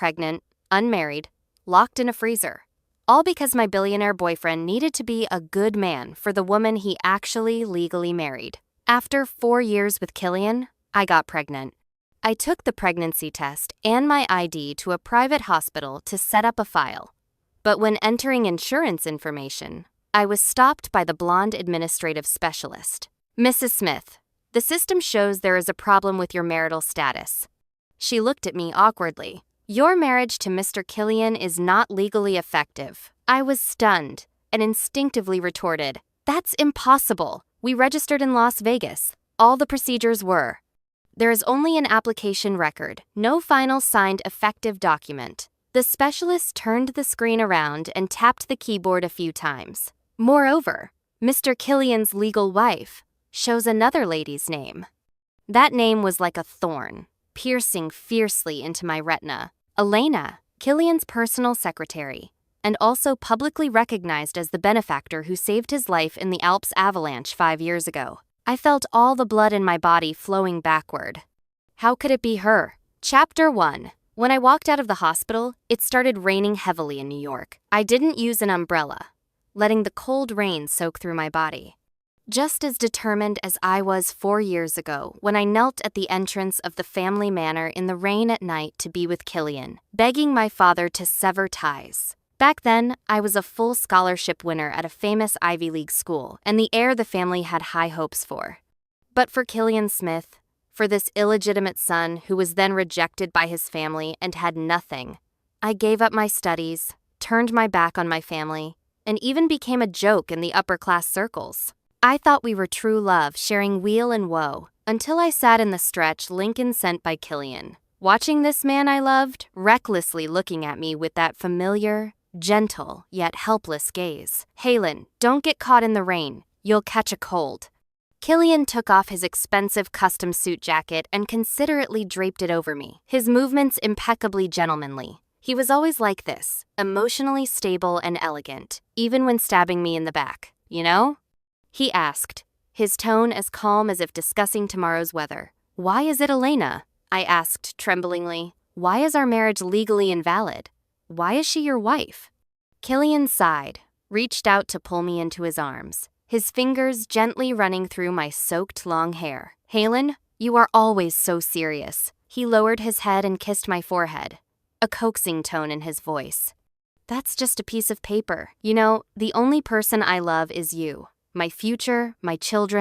pregnant, unmarried, locked in a freezer. All because my billionaire boyfriend needed to be a good man for the woman he actually legally married. After 4 years with Killian, I got pregnant. I took the pregnancy test and my ID to a private hospital to set up a file. But when entering insurance information, I was stopped by the blonde administrative specialist. "Mrs. Smith, the system shows there is a problem with your marital status." She looked at me awkwardly. "Your marriage to Mr. Killian is not legally effective." I was stunned and instinctively retorted, "That's impossible. We registered in Las Vegas. All the procedures were." "There is only an application record, no final signed effective document." The specialist turned the screen around and tapped the keyboard a few times. "Moreover, Mr. Killian's legal wife shows another lady's name." That name was like a thorn, piercing fiercely into my retina. Elena, Killian's personal secretary, and also publicly recognized as the benefactor who saved his life in the Alps avalanche 5 years ago. I felt all the blood in my body flowing backward. How could it be her? Chapter 1. When I walked out of the hospital, it started raining heavily in New York. I didn't use an umbrella, letting the cold rain soak through my body. Just as determined as I was 4 years ago when I knelt at the entrance of the family manor in the rain at night to be with Killian, begging my father to sever ties. Back then, I was a full scholarship winner at a famous Ivy League school and the heir the family had high hopes for. But for Killian Smith, for this illegitimate son who was then rejected by his family and had nothing, I gave up my studies, turned my back on my family, and even became a joke in the upper-class circles. I thought we were true love, sharing weal and woe, until I sat in the stretch Lincoln sent by Killian, watching this man I loved recklessly looking at me with that familiar, gentle, yet helpless gaze. "Halen, don't get caught in the rain. You'll catch a cold." Killian took off his expensive custom suit jacket and considerately draped it over me, his movements impeccably gentlemanly. He was always like this, emotionally stable and elegant, even when stabbing me in the back, you know? He asked, his tone as calm as if discussing tomorrow's weather. "Why is it Elena?" I asked tremblingly. "Why is our marriage legally invalid? Why is she your wife?" Killian sighed, reached out to pull me into his arms, his fingers gently running through my soaked long hair. "Halen, you are always so serious." He lowered his head and kissed my forehead, a coaxing tone in his voice. "That's just a piece of paper. You know, the only person I love is you. My future, my children."